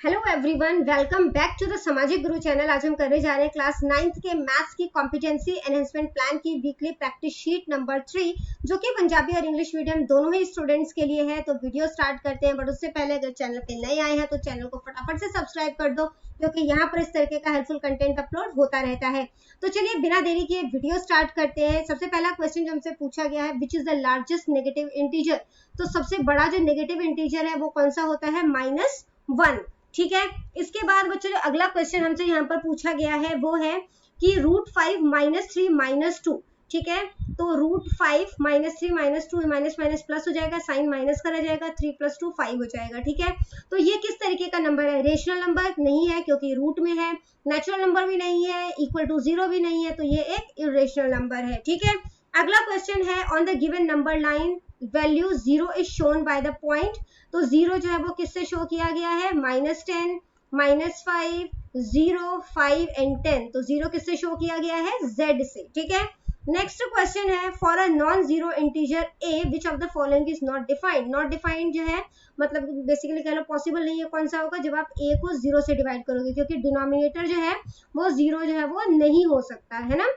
Hello everyone, welcome back to the Samajik Guru channel. आज हम करने जा रहे हैं क्लास 9th के मैथ्स की कॉम्पिटेंसी एनहेंसमेंट प्लान की वीकली प्रैक्टिस शीट नंबर 3, जो कि पंजाबी और इंग्लिश मीडियम दोनों ही स्टूडेंट्स के लिए है। तो वीडियो स्टार्ट करते हैं, बट उससे पहले अगर चैनल पे नए आए हैं तो चैनल को फटाफट से सब्सक्राइब कर दो, क्योंकि यहाँ पर इस तरीके का हेल्पफुल कंटेंट अपलोड होता रहता है। तो चलिए बिना देरी किए वीडियो स्टार्ट करते हैं। सबसे पहला क्वेश्चन जो हमसे पूछा गया है, which is the largest negative integer. तो सबसे बड़ा जो नेगेटिव इंटीजर है वो कौन सा होता है? -1। ठीक है। इसके बाद बच्चों जो अगला क्वेश्चन हमसे यहाँ पर पूछा गया है वो है कि √5 - 3 - 2। ठीक है, तो √5 - 3 - 2 माइनस माइनस प्लस हो जाएगा, साइन माइनस करा जाएगा, 3 + 2 5 हो जाएगा। ठीक है, तो ये किस तरीके का नंबर है? रेशनल नंबर नहीं है क्योंकि रूट में है, नेचुरल नंबर भी नहीं है, इक्वल टू 0 भी नहीं है, तो ये एक इरेशनल नंबर है। ठीक है, अगला क्वेश्चन है, on the given number line value 0 is shown by the point. तो 0 जो है वो किससे शो किया गया है? -10, -5, 0, 5 एंड 10। तो 0 किससे शो किया गया है? Z से। ठीक है, नेक्स्ट क्वेश्चन है, for a non zero integer a which of the following is not defined. Not defined जो है मतलब बेसिकली कह लो पॉसिबल नहीं है। कौन सा होगा? जब आप a को 0 से डिवाइड करोगे, क्योंकि डिनोमिनेटर जो है वो 0 जो है वो नहीं हो सकता है ना।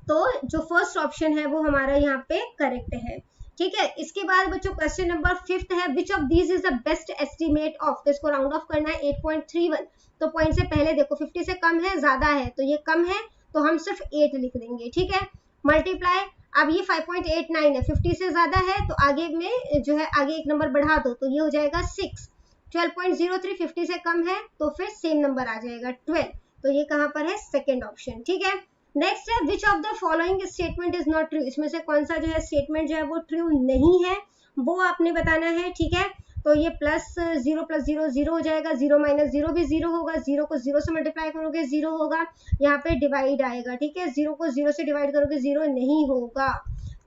तो जो फर्स्ट ऑप्शन है वो हमारा यहाँ पे करेक्ट है। ठीक है, इसके बाद बच्चों क्वेश्चन नंबर 5 है, which of these is the best estimate of. तो इसको राउंड ऑफ करना है 8.31। तो पॉइंट से पहले देखो 50 से कम है, ज्यादा है, तो ये कम है तो हम सिर्फ 8 लिख देंगे। ठीक है, मल्टीप्लाई, अब ये 5.89 है, 50 से ज्यादा है तो आगे में जो है आगे एक नंबर बढ़ा दो तो ये हो जाएगा 6। 12.03 50 से कम है तो फिर सेम नंबर आ जाएगा 12। तो ये कहाँ पर है? Second option. ठीक है, नेक्स्ट है, which of the following statement is not true. इसमें से कौन सा जो है स्टेटमेंट जो है वो ट्रू नहीं है, वो आपने बताना है। ठीक है, तो ये +0 + 0 0 हो जाएगा, 0 - 0 भी 0 होगा, 0 को 0 से मल्टीप्लाई करोगे 0 होगा, यहाँ पे डिवाइड आएगा। ठीक है, 0 को 0 से डिवाइड करोगे 0 नहीं होगा।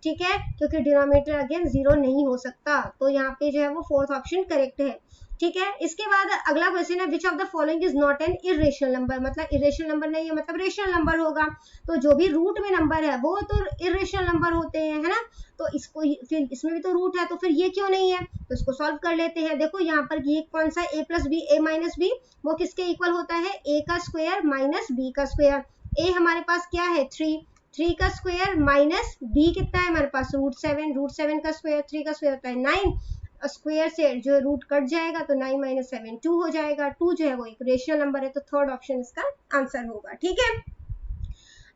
ठीक है, क्योंकि डिनोमिनेटर अगेन 0 नहीं हो सकता, तो यहाँ पे जो है वो फोर्थ ऑप्शन करेक्ट है। ठीक है, इसके बाद अगला क्वेश्चन है, which of the following is not an irrational number. मतलब इरेशनल नंबर नहीं है, मतलब रेशनल नंबर होगा। तो जो भी रूट में नंबर है वो तो इरेशनल नंबर होते हैं, है ना। तो इसको फिर इसमें भी तो रूट है, तो फिर ये क्यों नहीं है? तो इसको सॉल्व कर लेते हैं। देखो यहाँ पर ये कौन सा a + b, a - b, वो किसके इक्वल होता है? a का स्क्वायर माइनस b का स्क्वायर। a हमारे पास क्या है? 3 का स्क्वायर माइनस b कितना है हमारे पास? √7। √7 का स्क्वायर 3 का स्क्वायर होता है 9। स्क्वायर से जो रूट कट जाएगा तो 9 - 7 2 हो जाएगा। 2 जो है वो एक रेशनल नंबर है, तो थर्ड ऑप्शन इसका आंसर होगा। ठीक है,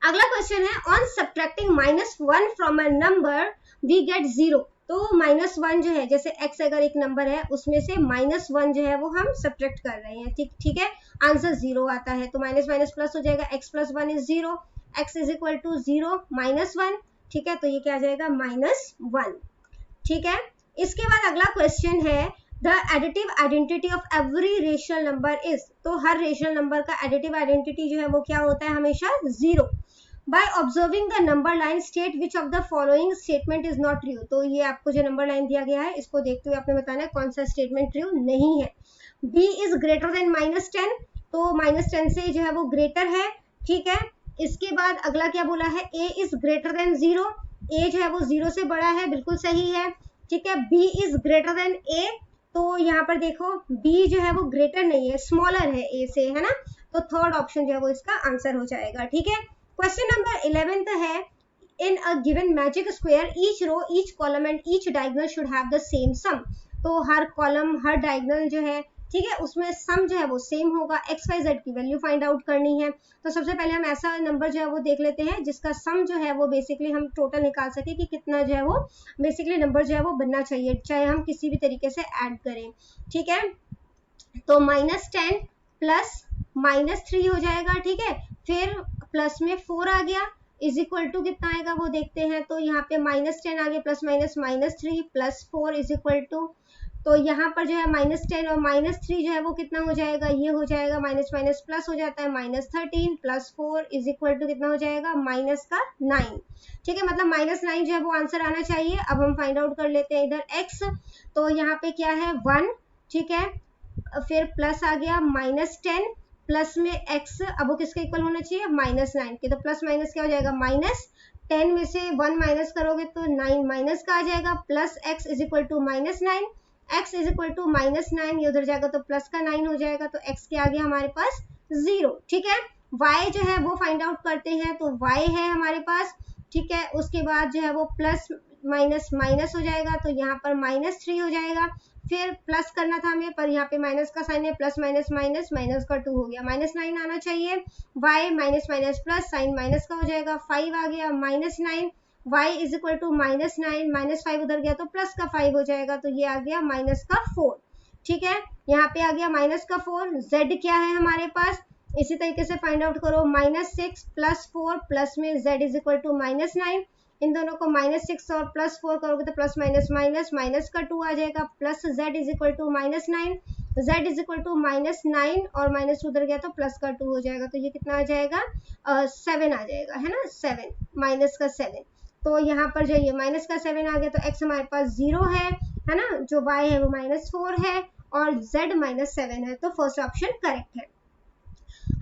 अगला क्वेश्चन है, on subtracting -1 from a number we get 0। तो -1 जो है, जैसे x अगर एक नंबर है उसमें से -1 जो है वो हम सब्ट्रैक्ट कर रहे हैं। ठीक है, आंसर 0 आता है, तो माइनस माइनस प्लस हो जाएगा, x + 1 is 0, x is equal to 0 - 1। ठीक है, तो ये क्या आ जाएगा? -1। ठीक है, इसके बाद अगला क्वेश्चन है, the additive identity of every rational number is. तो हर रेशनल नंबर का एडिटिव आइडेंटिटी जो है वो क्या होता है? हमेशा 0। By observing the number line state which of the following statement is not true. तो ये आपको जो नंबर लाइन दिया गया है इसको देखते हुए आपने बताना है कौन सा स्टेटमेंट ट्रू नहीं है। b इज ग्रेटर देन -10, तो -10 से जो है वो ग्रेटर है। ठीक है, इसके बाद अगला क्या बोला है? a is greater than 0, a जो है वो 0 से बड़ा है, बिल्कुल सही है। ठीक है, b is greater than a, तो यहाँ पर देखो b जो है वो ग्रेटर नहीं है, स्मॉलर है a से, है ना। तो थर्ड ऑप्शन जो है वो इसका आंसर हो जाएगा। ठीक है, क्वेश्चन नंबर 11 है, in a given magic square each row each column and each diagonal should have the same sum. तो हर कॉलम हर डायगोनल जो है, ठीक है, उसमें सम जो है वो सेम होगा। एक्स वाई जेड की वैल्यू फाइंड आउट करनी है, तो सबसे पहले हम ऐसा नंबर जो है वो देख लेते हैं जिसका सम जो है वो बेसिकली हम टोटल निकाल सके कि कितना जो है वो बेसिकली नंबर जो है वो बनना चाहिए, चाहे हम किसी भी तरीके से ऐड करें। ठीक है, तो -10 प्लस -3 हो जाएगा। ठीक है, फिर प्लस में 4 आ गया, इज इक्वल टू कितना आएगा वो देखते हैं। तो यहाँ पे -10 आ गया, plus minus -3 plus 4 is equal to, तो यहाँ पर जो है -10 और -3 जो है वो कितना हो जाएगा? ये हो जाएगा माइनस माइनस प्लस हो जाता है, -13 प्लस 4 इज इक्वल टू कितना हो जाएगा? -9। ठीक है, मतलब -9 जो है वो आंसर आना चाहिए। अब हम फाइंड आउट कर लेते हैं इधर x, तो यहाँ पे क्या है? 1। ठीक है, फिर प्लस आ गया -10 प्लस में x, अब वो किसके इक्वल होना चाहिए? -9 के, तो प्लस माइनस क्या हो जाएगा? -10 में से 1 माइनस करोगे तो 9 माइनस का आ जाएगा, plus x is equal to -9। x is equal to -9, ये उधर जाएगा तो प्लस का 9 हो जाएगा, तो x के आगे हमारे पास 0। ठीक है, y जो है वो फाइंड आउट करते हैं, तो y है हमारे पास। ठीक है, उसके बाद जो है वो प्लस माइनस माइनस हो जाएगा, तो यहाँ पर -3 हो जाएगा। फिर प्लस करना था हमें, पर यहाँ पे माइनस का साइन है, प्लस माइनस माइनस माइनस का 2 हो गया, -9 आना चाहिए। y minus minus plus, sign minus का हो जाएगा, 5 आ गया, -9, y इज इक्वल टू -9, -5 उधर गया तो प्लस का 5 हो जाएगा, तो ये आ गया माइनस का 4। ठीक है, यहाँ पे आ गया माइनस का 4। z क्या है हमारे पास, इसी तरीके से फाइंड आउट करो, -6 प्लस 4 प्लस में z इज इक्वल टू -9, इन दोनों को -6 और +4 करोगे तो प्लस माइनस माइनस, माइनस का 2 आ जाएगा, plus z is equal to -9, z is equal to -9 और माइनस उधर गया तो प्लस का 2 हो जाएगा, तो ये कितना आ जाएगा 7 आ जाएगा, है ना, 7 माइनस का 7। तो यहाँ पर जाइए, माइनस का 7 आ गया, तो x हमारे पास 0 है ना, जो y है वो -4 है और z -7 है, तो फर्स्ट ऑप्शन करेक्ट है।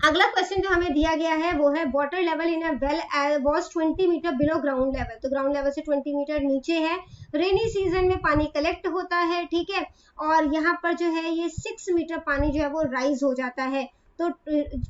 अगला क्वेश्चन जो हमें दिया गया है वो है water level in a well was 20 metre below ground level, तो ग्राउंड लेवल से 20 मीटर नीचे है, रेनी सीजन में पानी कलेक्ट होता है। ठीक है, और यहाँ पर जो है ये 6 मीटर पानी जो है वो राइज हो जाता है, तो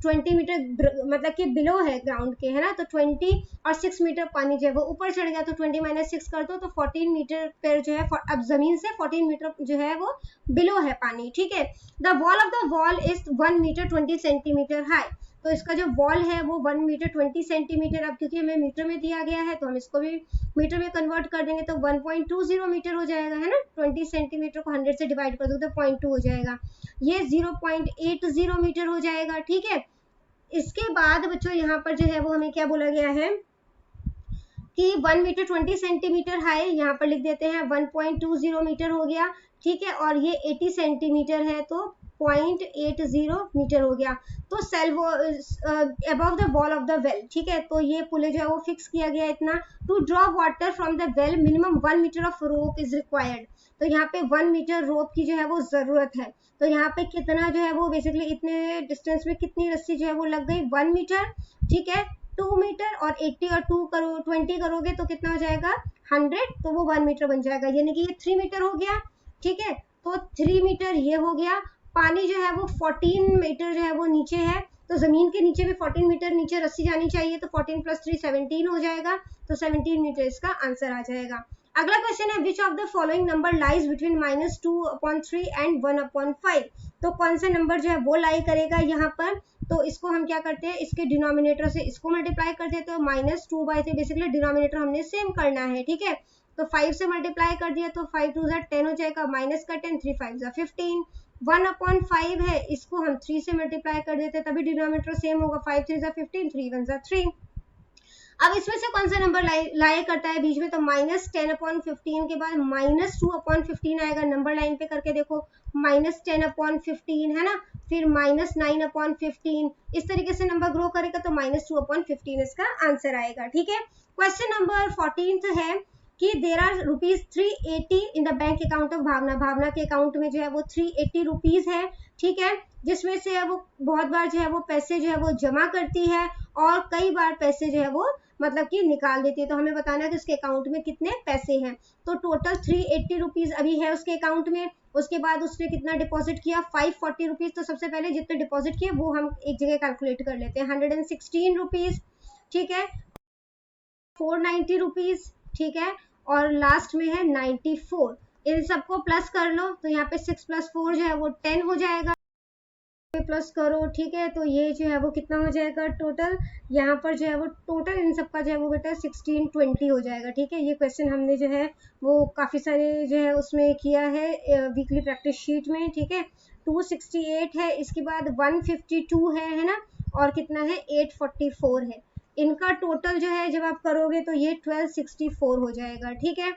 20 मीटर मतलब कि बिलो है ग्राउंड के, है ना, तो 20 और 6 मीटर पानी जो है वो ऊपर चढ़ गया, तो 20 माइनस 6 कर दो तो 14 मीटर पर जो है, अब जमीन से 14 मीटर जो है वो बिलो है पानी। ठीक है, the wall of the wall is 1 metre 20 centimetre high, तो इसका जो वॉल है वो 1 मीटर 20 सेंटीमीटर, अब क्योंकि हमें मीटर में दिया गया है तो हम इसको भी मीटर में कन्वर्ट कर देंगे, तो 1.20 मीटर हो जाएगा, है ना, 20 सेंटीमीटर को 100 से डिवाइड कर दो तो 0.2 हो जाएगा, ये 0.80 मीटर हो जाएगा। ठीक है, इसके बाद बच्चों यहाँ पर जो है वो हमें क्या बोला गया है कि 1 मीटर 20 सेंटीमीटर हाई, यहाँ पर लिख देते हैं 1.20 मीटर हो गया। ठीक है, और ये 80 सेंटीमीटर है तो 0.80 मीटर हो गया, तो cell above the wall of the well. ठीक है, तो ये पुले जो है वो फिक्स किया गया इतना। To draw water from the well minimum 1 metre of rope is required, तो यहाँ पे 1 मीटर रोप की जो है वो जरूरत है, तो यहाँ पे कितना जो है वो बेसिकली इतने डिस्टेंस में कितनी रस्सी जो है वो लग गई 1 मीटर। ठीक है, 2 मीटर और 80 और 2 करो 20 करोगे तो कितना हो जाएगा 100, तो वो 1 मीटर बन जाएगा, यानी कि ये 3 मीटर हो गया। ठीक है, तो 3 मीटर ये हो गया। पानी जो है वो 14 मीटर जो है वो नीचे है, तो जमीन के नीचे भी 14 मीटर नीचे रस्सी जानी चाहिए, तो 14 प्लस 3 17 हो जाएगा, तो 17 मीटर इसका आंसर आ जाएगा। अगला क्वेश्चन है which of the following number lies between -2/3 and 1/5, तो कौन सा नंबर जो है वो लाई करेगा यहाँ पर, तो इसको हम क्या करते हैं, इसके डिनोमिनेटर से इसको मल्टीप्लाई कर देते हैं, -2/3 बेसिकली डिनोमिनेटर हमने सेम करना है। ठीक है, तो 5 से मल्टीप्लाई कर दिया तो 5 2 10 हो जाएगा, माइनस का 10, 3 5 15, 1/5 है, इसको हम 3 से मल्टीप्लाई कर देते हैं तभी डिनोमिनेटर सेम होगा, 5 3 15, 3 1 3। अब इसमें से कौन सा नंबर लाई करता है बीच में, तो -10/15 के बाद -2/15 आएगा, नंबर लाइन पे करके देखो, -10/15 है ना, फिर -9/15, इस तरीके से नंबर ग्रो करेगा तो -2/15 इसका आंसर आएगा। ठीक है, क्वेश्चन नंबर 14 है कि there are ₹380 in the bank account of Bhavna, Bhavna के अकाउंट में जो है वो 380 रुपीज है। ठीक है, जिसमें से वो बहुत बार जो है वो पैसे जो है वो जमा करती है और कई बार पैसे जो है वो मतलब कि निकाल देती है, तो हमें बताना है कि उसके अकाउंट में कितने पैसे हैं, तो टोटल 380 रुपीज अभी है उसके अकाउंट में, उसके बाद उसने कितना डिपॉजिट किया 540 रुपीज, तो सबसे पहले जितने डिपॉजिट किए वो हम एक जगह कैलकुलेट कर लेते हैं, 116 रुपीज। ठीक है, 490 रुपीज। ठीक है, और लास्ट में है 94, इन सबको प्लस कर लो, तो यहाँ पे 6 + 4 जो है वो 10 हो जाएगा, प्लस करो। ठीक है, तो ये जो है वो कितना हो जाएगा टोटल, यहाँ पर जो है वो टोटल इन सबका जो है वो बेटा 1620 हो जाएगा। ठीक है, ये क्वेश्चन हमने जो है वो काफ़ी सारे जो है उसमें किया है वीकली प्रैक्टिस शीट में। ठीक है, 268 है, इसके बाद 152 है ना, और कितना है 844 है, इनका टोटल जो है जब आप करोगे तो ये 1264 हो जाएगा। ठीक है,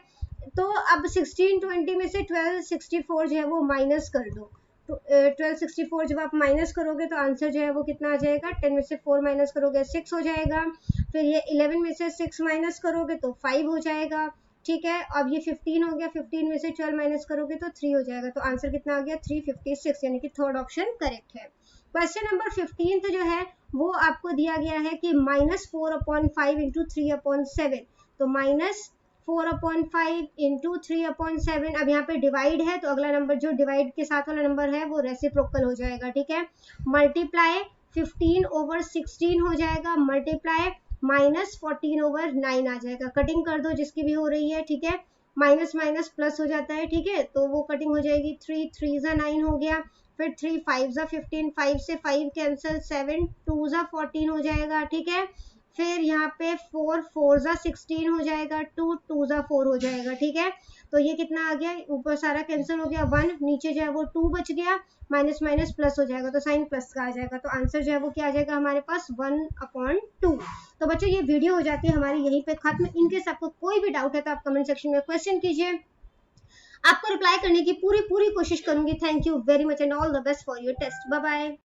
तो अब 1620 में से 1264 जो है वो माइनस कर दो, तो 1264 जब आप माइनस करोगे तो आंसर जो है वो कितना आ जाएगा, 10 में से 4 माइनस करोगे 6 हो जाएगा, फिर ये 11 में से 6 माइनस करोगे तो 5 हो जाएगा। ठीक है, अब ये 15 हो गया, 15 में से 12 माइनस करोगे तो 3 हो जाएगा, तो आंसर कितना आ गया 356, यानी कि थर्ड ऑप्शन करेक्ट है। क्वेश्चन नंबर 15 जो है वो आपको दिया गया है कि -4/5 × 3/7, तो 4/5 इंटू 3/7। अब यहाँ पे डिवाइड है तो अगला नंबर जो डिवाइड के साथ वाला नंबर है वो रेसिप्रोकल हो जाएगा, ठीक है। मल्टीप्लाई 15/16 हो जाएगा, मल्टीप्लाई -14/9 आ जाएगा। कटिंग कर दो जिसकी भी हो रही है, ठीक है। माइनस माइनस प्लस हो जाता है, ठीक है, तो वो कटिंग हो जाएगी। 3 3 ज़ा 9 हो गया, फिर 3 5 ज़ा 15, 5 से 5 कैंसिल, 7 2 ज़ा 14 हो जाएगा, ठीक है। फिर यहाँ पे 4 4 ज़ा 16 हो जाएगा, 2 2 ज़ा 4 हो जाएगा, ठीक है। तो ये कितना आ गया, ऊपर सारा कैंसिल हो गया, 1 नीचे जो है वो 2 बच गया, माइनस माइनस प्लस हो जाएगा तो साइन प्लस का आ जाएगा। तो आंसर जो है वो क्या आ जाएगा हमारे पास 1/2। तो बच्चों ये वीडियो हो जाती है हमारी यहीं पे खत्म। इनकेस आपको कोई भी डाउट है तो आप कमेंट सेक्शन में क्वेश्चन कीजिए, आपको रिप्लाई करने की पूरी कोशिश करूंगी। Thank you very much and all the best for your test. Bye bye.